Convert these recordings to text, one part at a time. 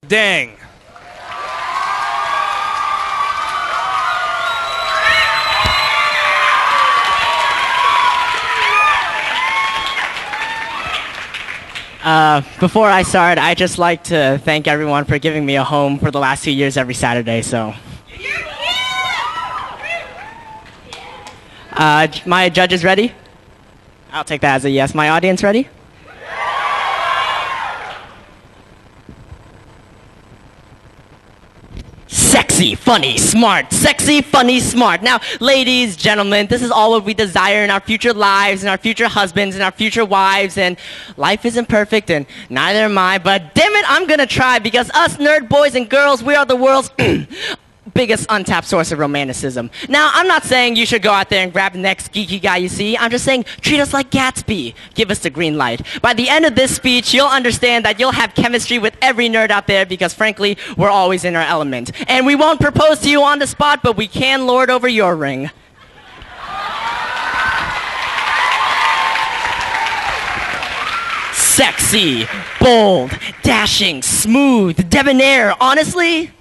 Dang. Before I start, I'd just like to thank everyone for giving me a home for the last 2 years every Saturday, so. My judges ready? I'll take that as a yes. My audience ready? Sexy, funny, smart. Sexy, funny, smart. Now, ladies, gentlemen, this is all what we desire in our future lives, and our future husbands, and our future wives, and life isn't perfect, and neither am I, but damn it, I'm gonna try, because us nerd boys and girls, we are the world's biggest untapped source of romanticism. Now, I'm not saying you should go out there and grab the next geeky guy you see. I'm just saying, treat us like Gatsby. Give us the green light. By the end of this speech, you'll understand that you'll have chemistry with every nerd out there because, frankly, we're always in our element. And we won't propose to you on the spot, but we can lord over your ring. Sexy, bold, dashing, smooth, debonair. Honestly,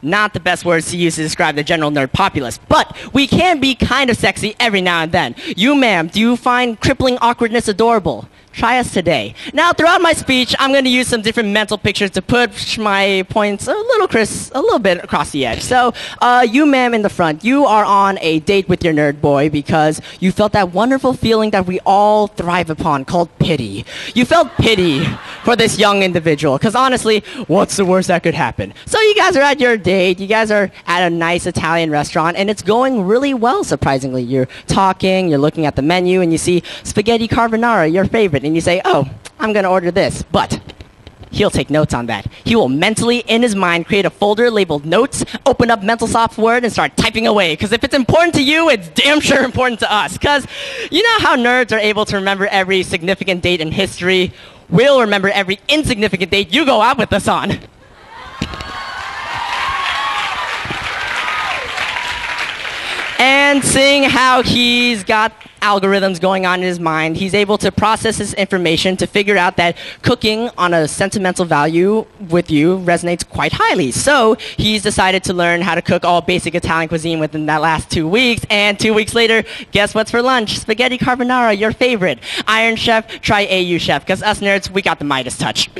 not the best words to use to describe the general nerd populace, but we can be kind of sexy every now and then. You, ma'am, do you find crippling awkwardness adorable? Try us today. Now, throughout my speech, I'm going to use some different mental pictures to push my points a little bit across the edge. So, you, ma'am, in the front, you are on a date with your nerd boy because you felt that wonderful feeling that we all thrive upon called pity. You felt pity for this young individual because, honestly, what's the worst that could happen? So you guys are at your date. You guys are at a nice Italian restaurant, and it's going really well, surprisingly. You're talking, you're looking at the menu, and you see spaghetti carbonara, your favorite. And you say, oh, I'm going to order this. But he'll take notes on that. He will mentally, in his mind, create a folder labeled notes, open up mental software, and start typing away. Because if it's important to you, it's damn sure important to us. Because you know how nerds are able to remember every significant date in history? We'll remember every insignificant date you go out with us on. And seeing how he's got algorithms going on in his mind, he's able to process this information to figure out that cooking on a sentimental value with you resonates quite highly. So he's decided to learn how to cook all basic Italian cuisine within that last 2 weeks. And 2 weeks later, guess what's for lunch? Spaghetti carbonara, your favorite. Iron Chef, try AU Chef, because us nerds, we got the Midas touch.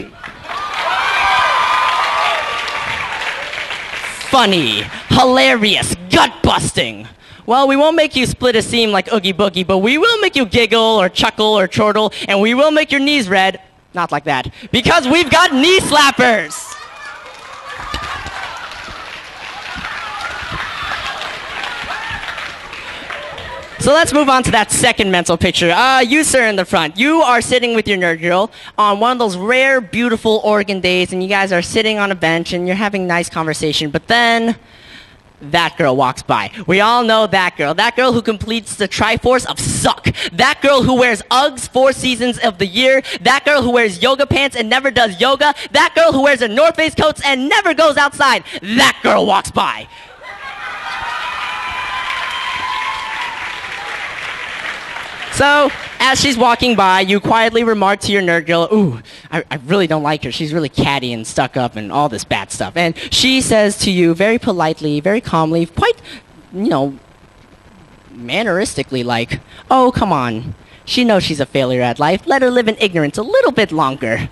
Funny, hilarious, gut-busting. Well, we won't make you split a seam like Oogie Boogie, but we will make you giggle or chuckle or chortle, and we will make your knees red. Not like that. Because we've got knee slappers! So let's move on to that second mental picture. You, sir, in the front. You are sitting with your nerd girl on one of those rare, beautiful Oregon days, and you guys are sitting on a bench, and you're having nice conversation, but then that girl walks by. We all know that girl. That girl who completes the Triforce of suck. That girl who wears Uggs 4 seasons of the year. That girl who wears yoga pants and never does yoga. That girl who wears a North Face coats and never goes outside. That girl walks by. So, as she's walking by, you quietly remark to your nerd girl, ooh, I really don't like her. She's really catty and stuck up and all this bad stuff. And she says to you very politely, very calmly, quite, manneristically like, oh, come on. She knows she's a failure at life. Let her live in ignorance a little bit longer.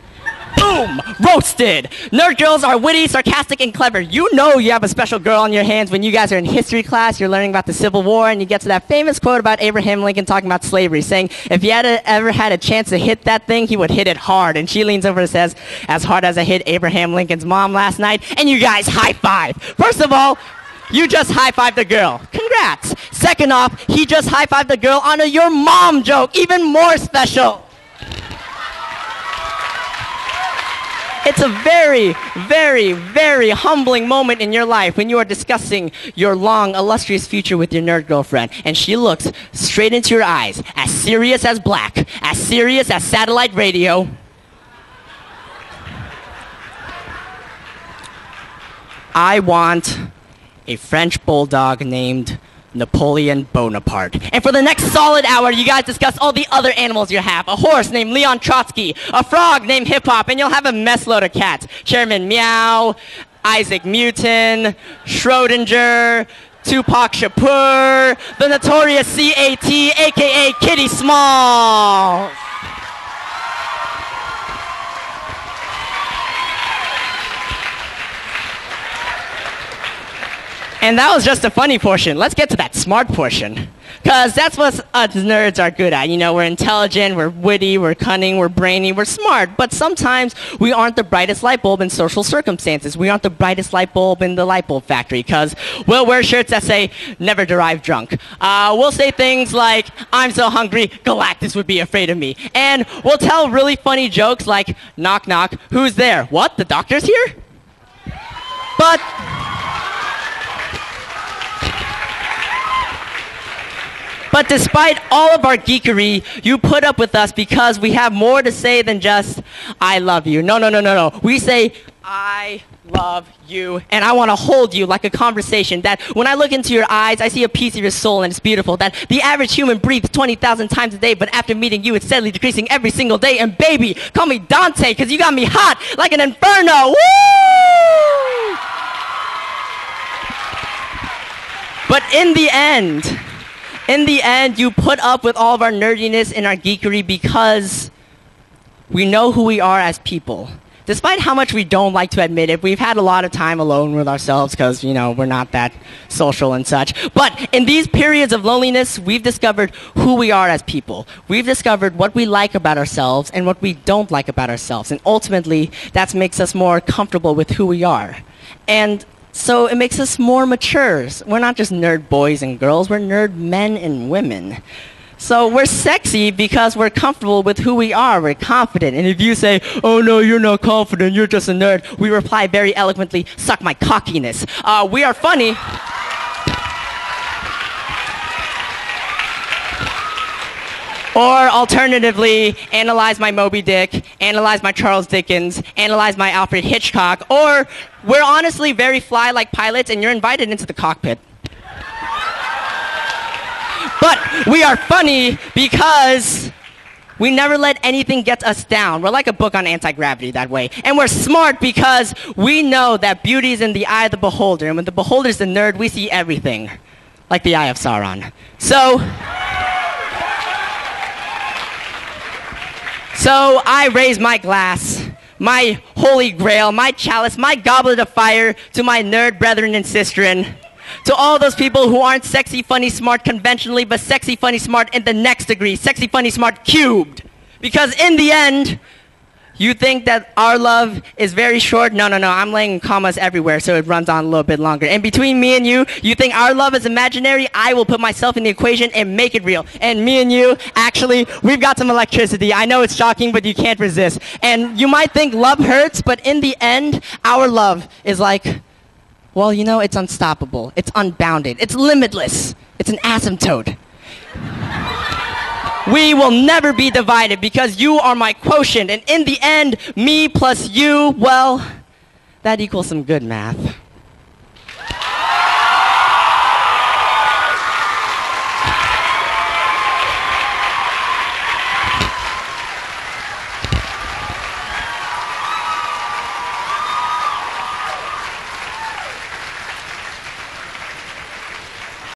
Boom! Roasted! Nerd girls are witty, sarcastic, and clever. You know you have a special girl on your hands when you guys are in history class, you're learning about the Civil War, and you get to that famous quote about Abraham Lincoln talking about slavery, saying, if he had ever had a chance to hit that thing, he would hit it hard. And she leans over and says, as hard as I hit Abraham Lincoln's mom last night, and you guys high-five. First of all, you just high-fived the girl. Congrats. Second off, he just high-fived the girl on a your mom joke. Even more special. It's a very, very, very humbling moment in your life when you are discussing your long, illustrious future with your nerd girlfriend, and she looks straight into your eyes, as serious as black, as serious as satellite radio. I want a French bulldog named Napoleon Bonaparte. And for the next solid hour, you guys discuss all the other animals you have. A horse named Leon Trotsky, a frog named Hip Hop, and you'll have a mess load of cats. Chairman Meow, Isaac Newton, Schrodinger, Tupac Shakur, the notorious C.A.T., aka Kitty Smalls. And that was just the funny portion. Let's get to that smart portion. Because that's what us nerds are good at. You know, we're intelligent, we're witty, we're cunning, we're brainy, we're smart. But sometimes we aren't the brightest light bulb in social circumstances. We aren't the brightest light bulb in the light bulb factory. Because we'll wear shirts that say, never derive drunk. We'll say things like, I'm so hungry, Galactus would be afraid of me. And we'll tell really funny jokes like, knock knock, who's there? What, the doctor's here? But despite all of our geekery, you put up with us because we have more to say than just, I love you. No. We say, I love you, and I want to hold you like a conversation that when I look into your eyes, I see a piece of your soul, and it's beautiful. That the average human breathes 20,000 times a day, but after meeting you, it's steadily decreasing every single day. And baby, call me Dante, because you got me hot like an inferno. Woo! But in the end, you put up with all of our nerdiness and our geekery because we know who we are as people. Despite how much we don't like to admit it, we've had a lot of time alone with ourselves because, you know, we're not that social and such. But in these periods of loneliness, we've discovered who we are as people. We've discovered what we like about ourselves and what we don't like about ourselves. And ultimately, that makes us more comfortable with who we are. And so it makes us more mature. We're not just nerd boys and girls, we're nerd men and women. So we're sexy because we're comfortable with who we are, we're confident. And if you say, oh no, you're not confident, you're just a nerd, we reply very eloquently, suck my cockiness. We are funny. Or alternatively, analyze my Moby Dick, analyze my Charles Dickens, analyze my Alfred Hitchcock, or we're honestly very fly like pilots and you're invited into the cockpit. But we are funny because we never let anything get us down. We're like a book on anti-gravity that way. And we're smart because we know that beauty is in the eye of the beholder. And when the beholder is the nerd, we see everything. Like the eye of Sauron. So I raise my glass, my holy grail, my chalice, my goblet of fire to my nerd brethren and sistren. To all those people who aren't sexy, funny, smart conventionally, but sexy, funny, smart in the next degree. Sexy, funny, smart cubed. Because in the end, you think that our love is very short? No. I'm laying commas everywhere so it runs on a little bit longer. And between me and you think our love is imaginary? I will put myself in the equation and make it real. And me and you, actually, we've got some electricity. I know it's shocking, but you can't resist. And you might think love hurts, but in the end, our love is like, well, you know, it's unstoppable. It's unbounded. It's limitless. It's an asymptote. We will never be divided because you are my quotient. And in the end, me plus you, well, that equals some good math.